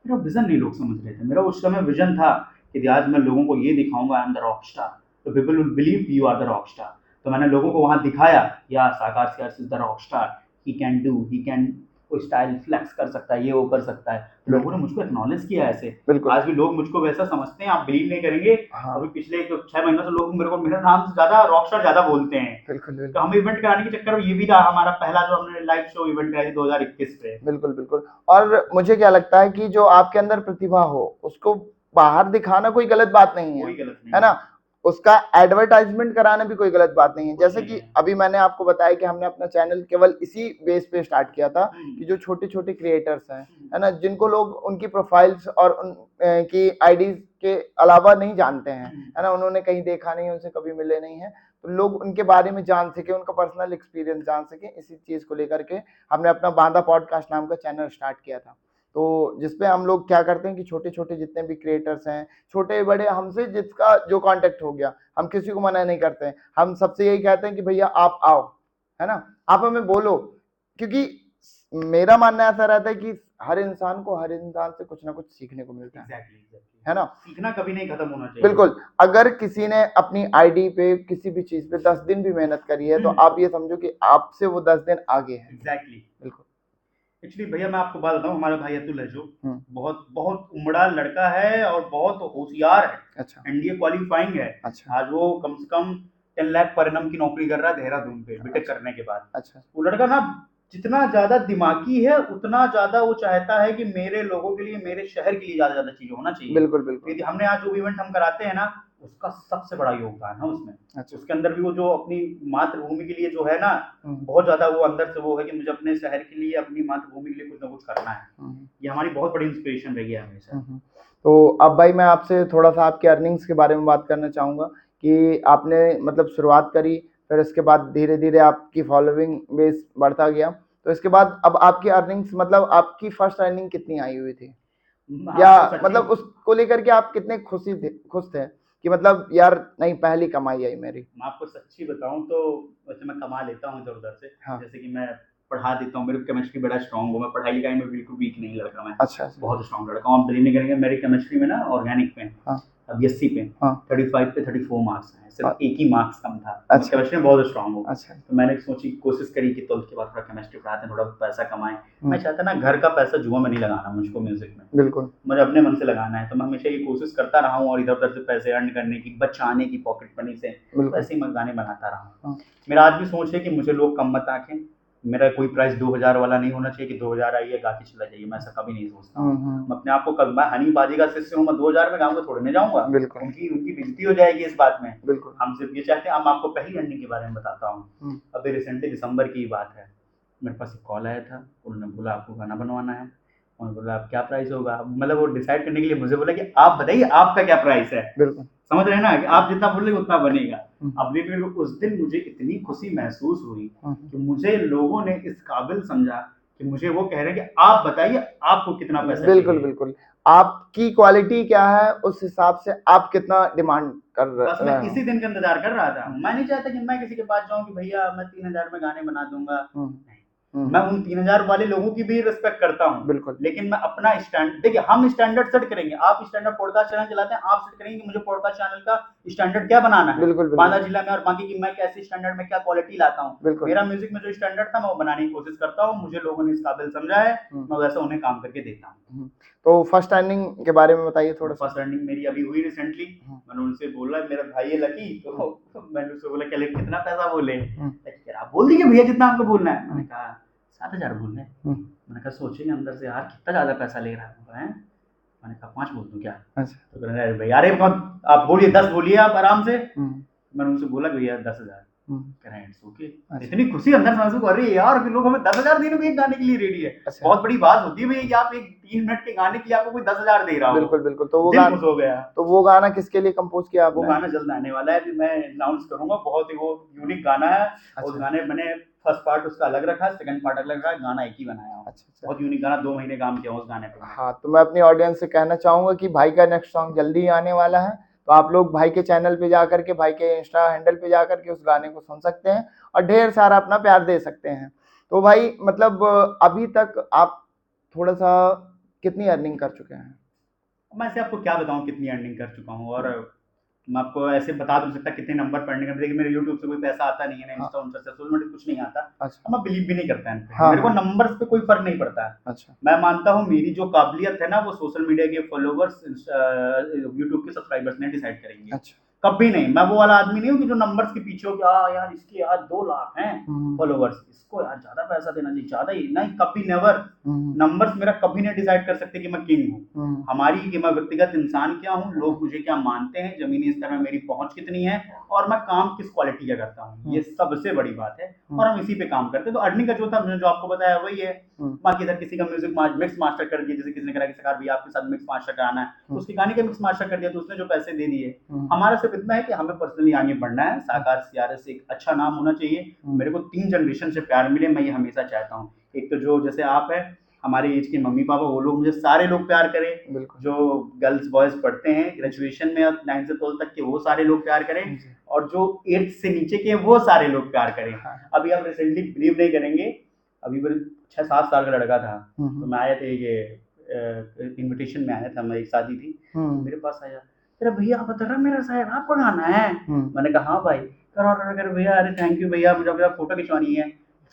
मेरा विजन नहीं लोग समझ रहे थे। मेरा उस समय विजन था कि आज मैं लोगों को ये दिखाऊंगा, I am the rock star, तो people will believe you are the rock star. तो मैंने लोगों को वहां दिखाया, या साकार सियार्स is the rock star, he can do, he can कोई स्टाइल फ्लेक्स कर सकता है, ये वो कर सकता है। लोगों ने मुझको एक्नॉलेज किया ऐसे। आज भी लोग मुझको वैसा समझते हैं, आप बिलीव नहीं करेंगे। अभी पिछले 6 महीनों से लोग मेरे को मेरा नाम से ज्यादा रॉकस्टार ज्यादा बोलते हैं। तो हम इवेंट कराने के चक्कर में ये भी रहा हमारा पहला जो हमने लाइव शो इवेंट कराई 2021 पे। बिल्कुल बिल्कुल। और मुझे क्या लगता है कि जो आपके अंदर प्रतिभा हो उसको बाहर दिखाना कोई गलत बात नहीं है, है ना? उसका एडवर्टाइजमेंट कराना भी कोई गलत बात नहीं है। जैसे कि अभी मैंने आपको बताया कि हमने अपना चैनल केवल इसी बेस पे स्टार्ट किया था कि जो छोटे छोटे क्रिएटर्स हैं, है ना, जिनको लोग उनकी प्रोफाइल्स और उनकी आईडीज के अलावा नहीं जानते हैं, है ना, उन्होंने कहीं देखा नहीं, उनसे कभी मिले नहीं है, तो लोग उनके बारे में जान सके, उनका पर्सनल एक्सपीरियंस जान सके, इसी चीज को लेकर के हमने अपना बांदा पॉडकास्ट नाम का चैनल स्टार्ट किया था। तो जिसपे हम लोग क्या करते हैं कि छोटे छोटे जितने भी क्रिएटर्स हैं, छोटे बड़े, हमसे जिसका जो कांटेक्ट हो गया, हम किसी को मना नहीं करते हैं। हम सबसे यही कहते हैं कि भैया आप आओ, है ना, आप हमें बोलो, क्योंकि मेरा मानना ऐसा रहता है कि हर इंसान को हर इंसान से कुछ ना कुछ सीखने को मिलता है। है ना, सीखना कभी नहीं खत्म होना चाहिए। बिल्कुल। अगर किसी ने अपनी आईडी पे किसी भी चीज पे 10 दिन भी मेहनत करी है, तो आप ये समझो कि आपसे वो 10 दिन आगे है। बिल्कुल। एक्चुअली भैया मैं आपको बात बताऊं, हमारा भाई अतुल है जो बहुत बहुत उमड़ा लड़का है और बहुत होशियार है। अच्छा। एनडीए क्वालिफाइंग है। अच्छा। आज वो कम से कम 10 लाख पर एनम की नौकरी कर रहा है देहरादून पे, बीटेक करने के बाद। अच्छा। वो लड़का ना जितना ज्यादा दिमागी है, उतना ज्यादा वो चाहता है कि मेरे लोगों के लिए, मेरे शहर के लिए ज्यादा चीजें होना चाहिए। बिल्कुल बिल्कुल। हमने आज जो इवेंट हम कराते हैं ना, उसका सबसे बड़ा योगदान है उसमें। अच्छा। उसके अंदर भी वो जो अपनी मातृभूमि के लिए जो है ना, बहुत ज्यादा वो अंदर से वो है कि मुझे अपने शहर के लिए, अपनी मातृभूमि के लिए कुछ ना कुछ करना है। ये हमारी बहुत बड़ी इंस्पिरेशन रही है हमेशा। तो अब भाई मैं आपसे थोड़ा सा आपके अर्निंग्स के बारे में बात करना चाहूंगा कि आपने मतलब शुरुआत करी, फिर इसके बाद धीरे धीरे आपकी फॉलोइंग बेस बढ़ता गया, तो इसके बाद अब आपकी अर्निंग्स, मतलब आपकी फर्स्ट अर्निंग कितनी आई हुई थी, या मतलब उसको लेकर के आप कितने खुश थे कि मतलब यार नहीं पहली कमाई आई मेरी? मैं आपको सच्ची बताऊं तो वैसे मैं कमा लेता हूँ इधर उधर से। हाँ। जैसे कि मैं पढ़ा देता हूँ, मेरी केमिस्ट्री बड़ा स्ट्रांग हूँ, मैं पढ़ाई लिखाई में बिल्कुल वीक नहीं लड़का मैं। अच्छा। बहुत स्ट्रांग लड़का हूँ। आप बिलीव नहीं करेंगे, मेरी केमिस्ट्री में ना ऑर्गेनिक में, अब बीएससी पे 35 पे 34 मार्क्स हैं, सिर्फ एक ही मार्क्स कम था। अच्छा। केमिस्ट्री में बहुत स्ट्रांग हूँ। अच्छा। तो मैंने सोची, कोशिश करी कि 12th के बाद थोड़ा केमिस्ट्री पढ़ाते हैं, थोड़ा पैसा कमाएं। मैं चाहता ना घर का पैसा जुआ में नहीं लगाना मुझको, म्यूजिक में बिल्कुल मुझे अपने मन से लगाना है। तो मैं हमेशा ये कोशिश करता रहा हूँ, और इधर उधर से पैसे अर्न करने की, बचाने की पॉकेट मनी से, ऐसे ही मैं गाने बनाता रहा हूँ। मेरा आज भी सोच है कि मुझे लोग कम मत आंकें, मेरा कोई प्राइस 2000 वाला नहीं होना चाहिए कि 2000 आइए गा के चला जाइए, मैं ऐसा कभी नहीं सोचता हूँ। मैं अपने आप को मैं हनी बाजी का शिष्य हूँ, मैं 2000 में गाऊंगा थोड़े नहीं जाऊंगा। उनकी बेइज्जती हो जाएगी इस बात में। बिल्कुल। हम सिर्फ ये चाहते हैं। हम आपको पहली अर्निंग के बारे में बताता हूँ। अभी रिसेंटली दिसंबर की बात है, मेरे पास एक कॉल आया था, उन्होंने बोला आपको गाना बनवाना है। उन्होंने बोला आप क्या प्राइस होगा, मतलब वो डिसाइड करने के लिए मुझे बोला कि आप बताइए आपका क्या प्राइस है। बिल्कुल। समझ रहे हैं ना, कि आप जितना बोलेंगे उतना बनेगा। अब देखिए उस दिन मुझे इतनी खुशी महसूस हुई कि मुझे लोगों ने इस काबिल समझा कि मुझे वो कह रहे हैं कि आप बताइए आपको कितना पैसा। बिल्कुल बिल्कुल। आपकी क्वालिटी क्या है, उस हिसाब से आप कितना डिमांड कर रहे हैं। बस मैं इसी दिन का इंतजार कर रहा था। मैं नहीं चाहता कि मैं किसी के पास जाऊं कि भैया मैं 3000 में गाने बना दूंगा। मैं उन 3000 वाले लोगों की भी रिस्पेक्ट करता हूँ। बिल्कुल। लेकिन मैं अपना स्टैंड, देखिए हम स्टैंडर्ड सेट करेंगे। आप स्टैंडर्ड पॉडकास्ट चैनल चलाते हैं, आप सेट करेंगे कि मुझे पॉडकास्ट चैनल का स्टैंडर्ड क्या बनाना है। बिल्कुल। बांदा जिला में और बाकी की मैं कैसे स्टैंडर्ड में क्या क्वालिटी लाता हूँ। मेरा म्यूजिक में जो स्टैंडर्ड था मैं वो बनाने की कोशिश करता हूँ। मुझे लोगों ने इस काबिल समझा है, मैं वैसा उन्हें काम करके देता हूँ। तो फर्स्ट अर्निंग के बारे में बताइए थोड़ा। फर्स्ट अर्निंग मेरी अभी हुई रिसेंटली। मैंने उनसे बोला, मेरा भाई है लकी, तो मैंने उससे बोला क्या कितना पैसा बोले। आप बोल दीजिए भैया जितना आपको बोलना है। मैंने कहा 7000 बोलने। मैंने कहा सोचिए अंदर से यार कितना ज्यादा पैसा ले रहा है। मैंने कहा 5 बोल दूं क्या? अच्छा। तो कह रहे भैया अरे आप बोलिए 10 बोलिए आप आराम से। मैंने उनसे बोला भैया 10,000। कह रहे हैं इट्स ओके। इतनी खुशी अंदर महसूस कर रही है यार कि लोग हमें 10,000 देने को एक गाने के लिए रेडी है। अच्छा। बहुत बड़ी बात होती है भैया कि आप एक 3 मिनट के गाने के लिए आपको कोई 10,000 दे रहा हो। बिल्कुल बिल्कुल। तो वो दिल खुश हो गया। तो वो गाना किसके लिए कंपोज किया आपने? वो गाना जल्द आने वाला है, अभी मैं अनाउंस करूंगा। बहुत ही वो यूनिक गाना है। अच्छा। उस गाने मैंने फर्स्ट पार्ट उसका अलग रखा है, सेकंड पार्ट अलग रखा है, गाना एक ही बनाया हूं। अच्छा। बहुत यूनिक गाना, 2 महीने काम किया उस गाने पे। हाँ, तो मैं अपनी ऑडियंस से कहना चाहूंगा कि भाई का नेक्स्ट सॉन्ग जल्दी ही आने वाला है, तो आप लोग भाई के चैनल पे जाकर के, भाई के इंस्टा हैंडल पे जाकर के उस गाने को सुन सकते हैं और ढेर सारा अपना प्यार दे सकते हैं। तो भाई मतलब अभी तक आप थोड़ा सा कितनी अर्निंग कर चुके हैं? मैं से आपको क्या बताऊं कितनी अर्निंग कर चुका हूं, और मैं आपको ऐसे बता तो सकता कितने नंबर पढ़ने का। देखिए मेरे यूट्यूब से कोई पैसा आता नहीं है, ना इंस्टा उनसे सोशल मीडिया कुछ नहीं आता। अच्छा। मैं बिलीव भी नहीं करता है। हाँ, मेरे को नंबर्स पे कोई फर्क नहीं पड़ता है। अच्छा। मैं मानता हूँ मेरी जो काबिलियत है ना वो सोशल मीडिया के फॉलोवर्स, यूट्यूब के सब्सक्राइबर्स ने डिसाइड करेंगे। अच्छा। कभी नहीं, मैं वो वाला आदमी नहीं हूँ कि जो नंबर्स के पीछे हो कि यार इसके यार 2 लाख हैं फॉलोवर्स, इसको यार ज्यादा पैसा देना चाहिए, ज्यादा ही नहीं, कभी नेवर। नंबर्स मेरा कभी नहीं डिसाइड कर सकते कि मैं किंग हूँ। हमारी कि मैं व्यक्तिगत इंसान क्या हूँ, लोग मुझे क्या मानते हैं, जमीनी स्तर में मेरी पहुंच कितनी है, और मैं काम किस क्वालिटी का करता हूँ, ये सबसे बड़ी बात है। और हम इसी पे काम करते हैं। तो अर्निंग का जो था, मैंने जो आपको बताया वही है। बाकी इधर किसी का म्यूजिक मिक्स मास्टर कर दिया, जैसे किसी ने कहा कि सरकार भैया आपके साथ मिक्स मास्टर कराना है, तो उसके गाने का मिक्स मास्टर कर दिया, तो उसने जो पैसे दे दिए। हमारा सिर्फ इतना है कि हमें पर्सनली आगे बढ़ना है, साकार सीआरएस एक अच्छा नाम होना चाहिए, मेरे को 3 जनरेशन से प्यार मिले, मैं ये हमेशा चाहता हूँ। एक तो जो जैसे आप है, हमारे एज के मम्मी पापा, वो लोग मुझे सारे लोग प्यार करें, जो गर्ल्स बॉयज पढ़ते हैं ग्रेजुएशन में 9 से 12 तक के, वो सारे लोग प्यार करें, और जो 8 से नीचे के वो सारे लोग प्यार करें। अभी आप रिसेंटली बिलीव नहीं करेंगे, अभी 6-7 साल का लड़का था, तो मैं आया थे ये इनविटेशन में आया था, मैं एक शादी थी, मेरे पास आया, अरे भैया आप बता रहा मेरा शायद आपका गाना है। मैंने कहा हाँ भाई। कर भैया, अरे थैंक यू भैया, मुझे अपना फोटो खिंचवानी है।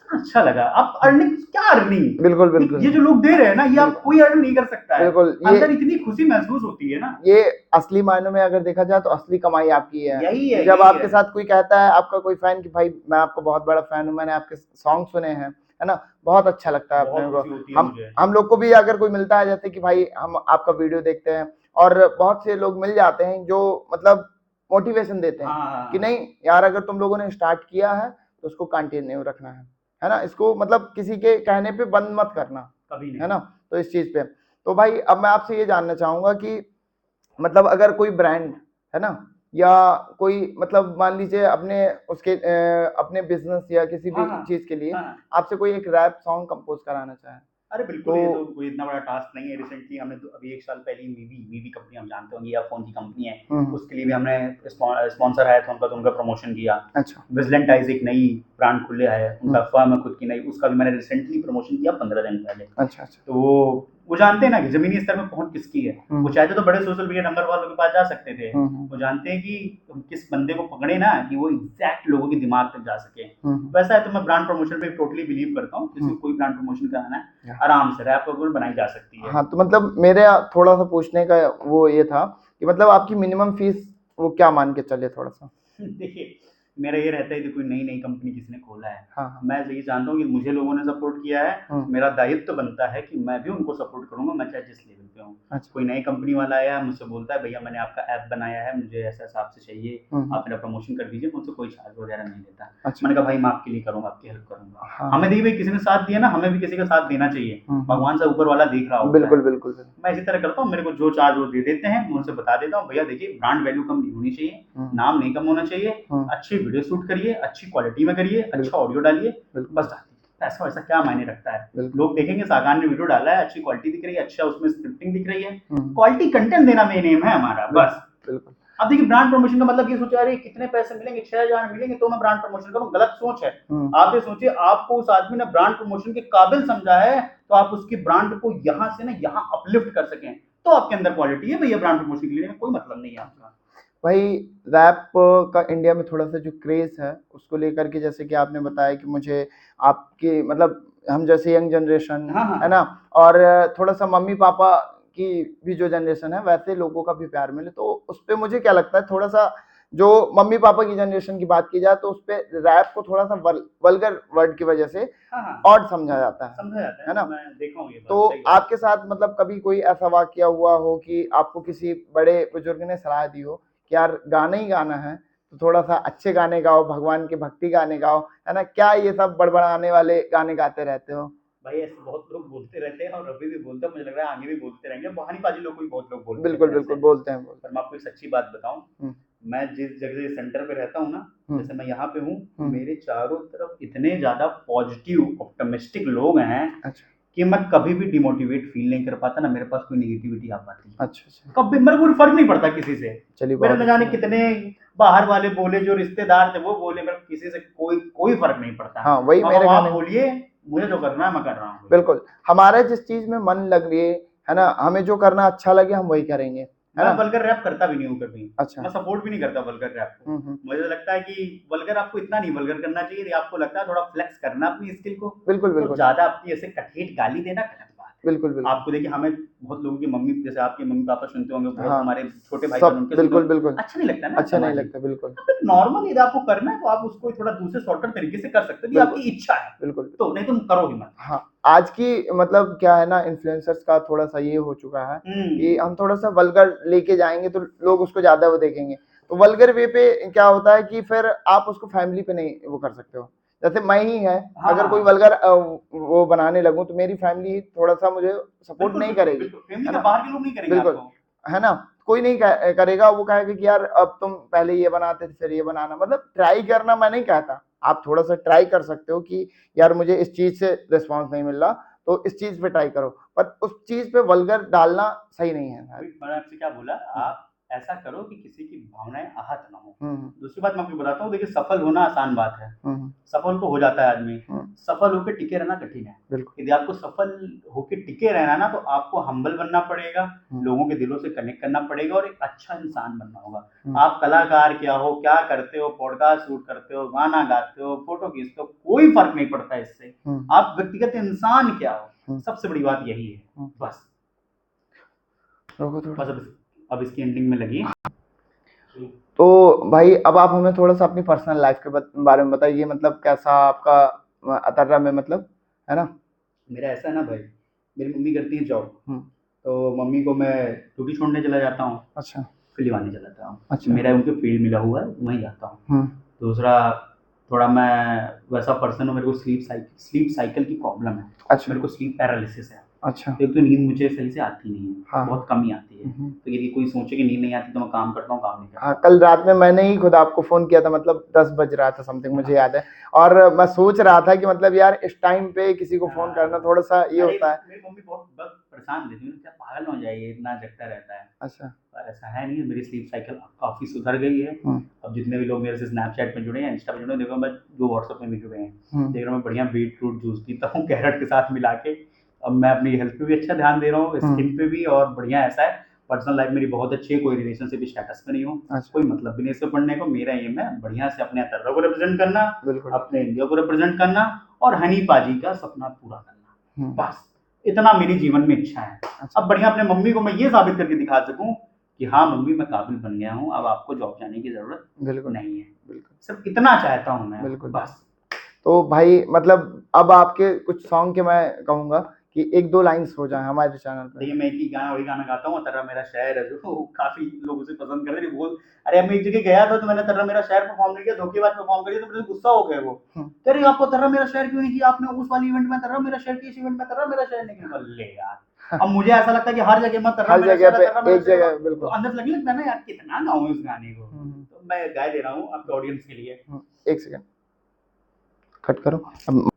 अच्छा लगा। आप अर्निंग क्या अर्निंग, बिल्कुल बिल्कुल, ये जो लोग दे रहे हैं ना, ये आप कोई अर्न नहीं कर सकता है। बिल्कुल, अंदर इतनी खुशी महसूस होती है ना, ये असली मायनों में अगर देखा जाए तो असली कमाई आपकी है। यही है। जब आपके साथ कोई कहता है, आपका कोई फैन, कि भाई मैं आपका बहुत बड़ा फैन हूँ, मैंने आपके सॉन्ग सुने हैं, है ना, बहुत अच्छा लगता है अपने को। हम लोग को भी अगर कोई मिलता है, जैसे कि भाई हम आपका वीडियो देखते हैं, और बहुत से लोग मिल जाते हैं जो मतलब मोटिवेशन देते हैं कि नहीं यार, अगर तुम लोगों ने स्टार्ट किया है तो उसको कंटिन्यू रखना है ना, इसको मतलब किसी के कहने पे बंद मत करना कभी नहीं, है ना। तो इस चीज पे तो भाई अब मैं आपसे ये जानना चाहूंगा कि मतलब अगर कोई ब्रांड है ना, या कोई मतलब मान लीजिए अपने उसके अपने बिजनेस या किसी भी चीज के लिए आपसे कोई एक रैप सॉन्ग कंपोज कराना चाहे, अरे बिल्कुल, ये तो कोई इतना बड़ा टास्क नहीं है। रिसेंटली हमने तो अभी 1 साल पहले मीवी कंपनी, हम जानते होंगे, या फोन की कंपनी है, उसके लिए भी हमने स्पॉन्सर आया था उनका, तो उनका प्रमोशन किया। अच्छा। विजिलेंटाइज एक नई ब्रांड खुले है, उनका फर्म है खुद की नई, उसका भी मैंने रिसेंटली प्रमोशन किया 15 दिन पहले। अच्छा अच्छा। तो वो जानते हैं ना कि जमीनी स्तर में पहुंच किसकी है। वो चाहते तो बड़े सोशल मीडिया नंबर वालों के पास जा सकते थे, वो जानते हैं कि हम किस बंदे को पकड़े ना कि वो एग्जैक्ट लोगों के दिमाग तक जा सके। वैसा है, तो मैं ब्रांड प्रमोशन पे टोटली बिलीव करता हूँ। किसी को कोई ब्रांड प्रमोशन कराना है, आराम से रैप वगैरह बनाई जा सकती है। हाँ, तो मतलब मेरे थोड़ा सा पूछने का वो ये था कि मतलब आपकी मिनिमम फीस वो क्या मान के चले थोड़ा सा? देखिए मेरा ये रहता है कि कोई नई कंपनी किसी ने खोला है, हाँ। मैं ये जानता हूँ कि मुझे लोगों ने सपोर्ट किया है, मेरा दायित्व तो बनता है कि मैं भी उनको सपोर्ट करूंगा, मैं चाहे जिस लेवल पे हूँ। अच्छा। कोई नई कंपनी वाला आया मुझसे बोलता है भैया मैंने आपका ऐप बनाया है, मुझे ऐसा हिसाब से चाहिए, आप मेरा प्रमोशन कर दीजिए, मुझसे कोई चार्ज वगैरह नहीं लेता। अच्छा। मैंने कहा भाई मैं आपके लिए करूंगा, आपकी हेल्प करूंगा। हाँ। हमें देखिए किसी ने साथ दिया ना, हमें भी किसी का साथ देना चाहिए, भगवान से ऊपर वाला देख रहा होता है। बिल्कुल बिल्कुल। मैं इसी तरह करता हूँ, मेरे को जो चार्ज वो दे देते हैं, मैं उनसे बता देता हूँ भैया देखिए ब्रांड वैल्यू कम नहीं होनी चाहिए, नाम नहीं कम होना चाहिए, अच्छी वीडियो शूट करिए, अच्छी क्वालिटी में करिए, अच्छा ऑडियो डालिए, बस पैसा वैसा क्या मायने रखता है। लोग देखेंगे सागान ने वीडियो डाला है, अच्छी क्वालिटी दिख रही है, अच्छा उसमें स्क्रिप्टिंग दिख रही है, क्वालिटी कंटेंट देना मेन एम है हमारा, बस। बिल्कुल। अब देखिए ब्रांड प्रमोशन का मतलब ये सोचा अरे कितने पैसे मिलेंगे, 6,000 मिलेंगे तो मैं ब्रांड प्रमोशन करूं, गलत सोच है। आप ये सोचिए आपको उस आदमी ने ब्रांड प्रमोशन के काबिल समझा है, तो आप उसकी ब्रांड को यहाँ से ना यहाँ अपलिफ्ट कर सकें, तो आपके अंदर क्वालिटी है भैया। ब्रांड प्रमोशन के लिए कोई मतलब नहीं है आपका। भाई रैप का इंडिया में थोड़ा सा जो क्रेज है उसको लेकर के, जैसे कि आपने बताया कि मुझे आपके मतलब हम जैसे यंग जनरेशन है ना, और थोड़ा सा मम्मी पापा की भी जो जनरेशन है वैसे लोगों का भी प्यार मिले, तो उस पर मुझे क्या लगता है थोड़ा सा जो मम्मी पापा की जनरेशन की बात की जाए तो उस पे रैप को थोड़ा सा वल्गर वर्ड की वजह से ऑड समझा जाता है ना। मैं देखा हूँ ये बात, तो आपके साथ मतलब कभी कोई ऐसा वाकया हुआ हो कि आपको किसी बड़े बुजुर्ग ने सलाह दी हो कि यार गाना ही गाना है तो थोड़ा सा अच्छे गाने गाओ, भगवान के भक्ति गाने गाओ, है ना, क्या ये सब बड़बड़ाने वाले गाने गाते रहते हो? भाई ऐसे बहुत लोग बोलते रहते हैं और अभी भी बोलते हैं, मुझे लग रहा है आगे भी बोलते रहेंगे, बहानीबाजी लोग को भी बहुत लोग बोलते हैं। बिल्कुल बिल्कुल बोलते हैं। पर मैं आपको एक सच्ची बात बताऊं, मैं जिस जगह सेंटर पे रहता हूँ ना, जैसे मैं यहाँ पे हूँ, मेरे चारों तरफ इतने ज्यादा पॉजिटिव ऑप्टिमिस्टिक लोग हैं कि मैं कभी भी डिमोटिवेट फील नहीं कर पाता, ना मेरे पास कोई नेगेटिविटी आ पाती। अच्छा। कभी मेरे को फर्क नहीं पड़ता किसी से। चलिए, मेरे न जाने कितने बाहर वाले बोले, जो रिश्तेदार थे वो बोले, मेरे किसी से कोई फर्क नहीं पड़ता। हाँ, वही मेरे आप बोलिए, मुझे जो करना है मैं कर रहा हूँ। बिल्कुल, हमारा जिस चीज में मन लगे, है ना, हमें जो करना अच्छा लगे हम वही करेंगे। मैं वल्गर रैप करता भी नहीं हूँ कभी। अच्छा। मैं सपोर्ट भी नहीं करता वल्गर रैप को। मुझे लगता है कि वल्गर आपको इतना नहीं वल्गर करना चाहिए, यदि आपको लगता है थोड़ा फ्लेक्स करना अपनी स्किल को, बिल्कुल तो ज्यादा अपनी ऐसे कठेठ गाली देना गलत बात है। बिल्कुल। आपको देखिए, हमें बहुत लोगों की मम्मी, जैसे आपके मम्मी पापा सुनते होंगे, बहुत हमारे छोटे भाई सब, बिल्कुल अच्छा नहीं लगता ना, अच्छा नहीं लगता, बिल्कुल। नॉर्मल यदि आपको करना है तो आप उसको थोड़ा दूसरे शॉर्टकट तरीके से कर सकते हो, आपकी इच्छा है, बिल्कुल, तो नहीं तुम करो ही मत। हाँ, आज की मतलब क्या है ना, इन्फ्लुएंसर्स का थोड़ा सा ये हो चुका है कि हम थोड़ा सा वल्गर लेके जाएंगे तो लोग उसको ज्यादा वो देखेंगे। तो वल्गर वे पे क्या होता है कि फिर आप उसको फैमिली पे नहीं वो कर सकते हो। जैसे मैं ही है, अगर कोई वल्गर वो बनाने लगूं तो मेरी फैमिली थोड़ा सा मुझे सपोर्ट नहीं करेगी, फैमिली के बाहर के लोग नहीं करेंगे, बिल्कुल, है ना, कोई नहीं करेगा। वो कहेगा कि यार अब तुम पहले ये बनाते थे फिर ये बनाना, मतलब ट्राई करना मैं नहीं कहता, आप थोड़ा सा ट्राई कर सकते हो कि यार मुझे इस चीज से रिस्पांस नहीं मिल रहा तो इस चीज पे ट्राई करो, पर उस चीज पे वल्गर डालना सही नहीं है। मैंने आपसे क्या बोला, आप ऐसा करो कि किसी की भावनाएं आहत ना हो। दूसरी बात मैं आपको बताता हूँ, देखिए सफल होना आसान बात है, सफल तो हो जाता है आदमी, सफल होकर टिके रहना कठिन है। यदि आपको सफल होकर टिके रहना ना, तो आपको हम्बल बनना पड़ेगा, लोगों के दिलों से कनेक्ट करना पड़ेगा और एक अच्छा इंसान बनना होगा। आप कलाकार क्या हो, क्या करते हो, पॉडकास्ट शूट करते हो, गाना गाते हो, फोटो खींचते हो, कोई फर्क नहीं पड़ता इससे। आप व्यक्तिगत इंसान क्या हो, सबसे बड़ी बात यही है। बस अब इसकी एंडिंग में लगी। तो भाई अब आप हमें थोड़ा सा अपनी पर्सनल लाइफ के बारे में बताइए, मतलब कैसा आपका अतर्रा में, मतलब, है ना। मेरा ऐसा है ना भाई, मेरी मम्मी करती है जॉब, तो मम्मी को मैं ड्यूटी छोड़ने चला जाता हूँ। अच्छा। फिल्म आने चला जाता हूँ। अच्छा। मेरा उनके फील्ड मिला हुआ है, वहीं जाता हूँ। दूसरा, थोड़ा मैं वैसा पर्सन हूँ, मेरे को स्लीप साइकिल की प्रॉब्लम है। अच्छा। मेरे को स्लीप पैरालिसिस है। अच्छा। एक तो नींद मुझे सही से आती नहीं है। हाँ। बहुत कम ही आती है। तो यदि कोई सोचे कि नींद नहीं आती तो मैं काम करता हूँ, काम नहीं करता। हाँ, कल रात में मैंने ही खुद आपको फोन किया था, मतलब 10 बज रहा था समथिंग, मुझे याद है, और मैं सोच रहा था कि मतलब यार इस टाइम पे किसी को फोन करना थोड़ा सा ये होता है। मेरी मम्मी बहुत परेशान रहती है, क्या पागल हो जाए, इतना जगता रहता है। अच्छा। पर ऐसा है नहीं, मेरी स्लीप साइकिल काफी सुधर गई है। अब जितने भी लोग मेरे से स्नैपचैट में जुड़े हैं, इंस्टा पे जुड़े हैं, देखो मैं जो व्हाट्सएप में भी जुड़े हैं, देख रहा हूँ बढ़िया बीटरूट जूस पीता हूँ कैरेट के साथ मिला के। अब मैं अपनी हेल्थ पे भी अच्छा ध्यान दे रहा हूँ, स्किन पे भी, और बढ़िया ऐसा है। पर्सनल लाइफ मेरी बहुत अच्छी है, कोई रिलेशनशिप स्टेटस पे नहीं हूँ। अच्छा। कोई मतलब भी नहीं इससे पढ़ने को। मेरा एम है बढ़िया से अपने अतर्रा को रिप्रेजेंट करना, अपने इंडिया को रिप्रेजेंट करना और हनी पाजी का सपना पूरा करना। बस इतना मेरी जीवन में इच्छा है। अब बढ़िया अपने मम्मी को मैं ये साबित करके दिखा सकूं कि हाँ मम्मी मैं काबिल बन गया हूँ, अब आपको जॉब जाने की जरूरत नहीं है। बिल्कुल, सिर्फ इतना चाहता हूँ मैं। बिल्कुल, बस। तो भाई मतलब अब आपके कुछ सॉन्ग के मैं कहूंगा कि 1-2 लाइंस हो जाए हमारे चैनल पे। देखिए मैं एक ही गाना, वही गाना गाता हूँ, अतर्रा मेरा शहर है, जो काफी लोग उसे पसंद कर रहे थे। बोल, अरे मैं एक जगह गया था तो मैंने अतर्रा मेरा शहर परफॉर्म नहीं किया, धोखेबाज परफॉर्म करी, तो मुझे गुस्सा हो गया वो। अरे आपको अतर्रा मेरा शहर क्यों नहीं किया आपने, उस वाली इवेंट में अतर्रा मेरा शहर की, इस इवेंट में अतर्रा मेरा शहर नहीं किया। ले यार, अब मुझे ऐसा लगता है कि हर जगह मैं अतर्रा मेरा शहर, अतर्रा मेरा शहर, बिल्कुल अंदर लगने लगता है ना यार, कितना गाऊं इस गाने को। तो मैं गाय दे रहा हूँ आपके ऑडियंस के लिए। एक सेकंड कट करो।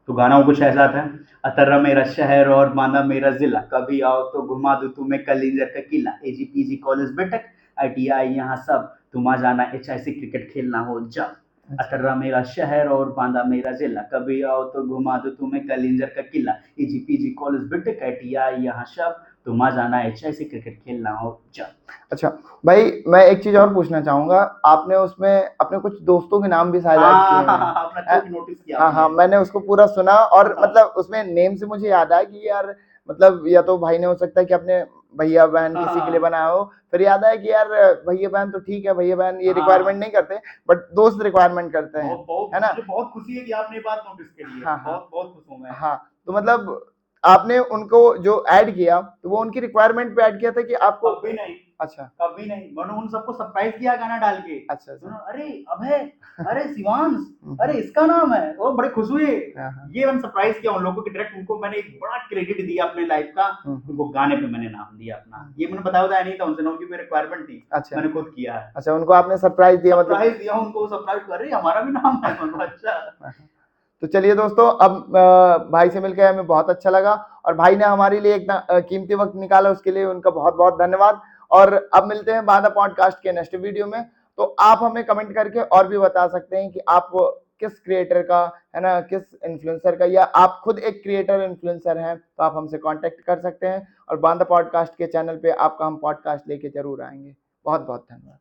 तो गाना कुछ ऐसा था, अतर्रा मेरा शहर और बांदा मेरा जिला, कभी आओ तो घुमा दूं तुम्हें कलिंजर का किला, एजीपीजी कॉलेज बेटक आईटीआई यहाँ सब, तुम आ जाना एचआईसी क्रिकेट खेलना हो जब। अतर्रा मेरा शहर और बांदा मेरा जिला, कभी आओ तो घुमा दूं तुम्हें कलिंजर का किला, एजीपीजी कॉलेज बेटक आईटीआई यहाँ सब, तुम आ जाना एचआईसी क्रिकेट खेलना हो जब। अच्छा भाई, मैं एक चीज और पूछना चाहूंगा, आपने उसमें अपने कुछ दोस्तों के नाम भी शायद ऐड किए हैं। नोटिस किया? हाँ हाँ, मैंने उसको पूरा सुना और मतलब उसमें नेम से मुझे याद आया कि यार मतलब या तो भाई ने हो सकता है कि अपने भैया बहन किसी के लिए बनाया हो, फिर याद आया कि यार भैया बहन तो ठीक है, भैया बहन ये रिक्वायरमेंट नहीं करते, बट दोस्त रिक्वायरमेंट करते हैं, है ना। मुझे बहुत खुशी है कि आपने ये बात नोटिस करी है। बहुत बहुत खुश हूँ मैं। हाँ, तो मतलब आपने उनको जो ऐड किया तो वो उनकी रिक्वायरमेंट पे ऐड किया था कि आपको? कभी नहीं। अच्छा, कभी नहीं, मैंने उन सबको सरप्राइज किया गाना डाल के। अच्छा, अरे अभय, अरे शिवांश, अरे इसका नाम है, वो बड़े खुश हुए। ये मैंने सरप्राइज किया उन लोगों को, डायरेक्ट उनको मैंने एक बड़ा क्रेडिट दिया अपने लाइफ का, उनको गाने पे मैंने नाम दिया अपना। ये मैंने बताया नहीं था उनसे, उनकी कोई रिक्वायरमेंट थी। अच्छा, मैंने खुद किया है। अच्छा, उनको आपने सरप्राइज दिया, मतलब सरप्राइज दिया उनको, सरप्राइज कर रही हमारा भी नाम है। अच्छा, तो चलिए दोस्तों, अब भाई से मिलकर हमें बहुत अच्छा लगा, और भाई ने हमारे लिए एक कीमती वक्त निकाला, उसके लिए उनका बहुत बहुत धन्यवाद। और अब मिलते हैं बांधा पॉडकास्ट के नेक्स्ट वीडियो में। तो आप हमें कमेंट करके और भी बता सकते हैं कि आप किस क्रिएटर का, है ना, किस इन्फ्लुएंसर का, या आप खुद एक क्रिएटर इन्फ्लुएंसर हैं तो आप हमसे कांटेक्ट कर सकते हैं, और बांधा पॉडकास्ट के चैनल पे आपका हम पॉडकास्ट लेके जरूर आएंगे। बहुत बहुत धन्यवाद।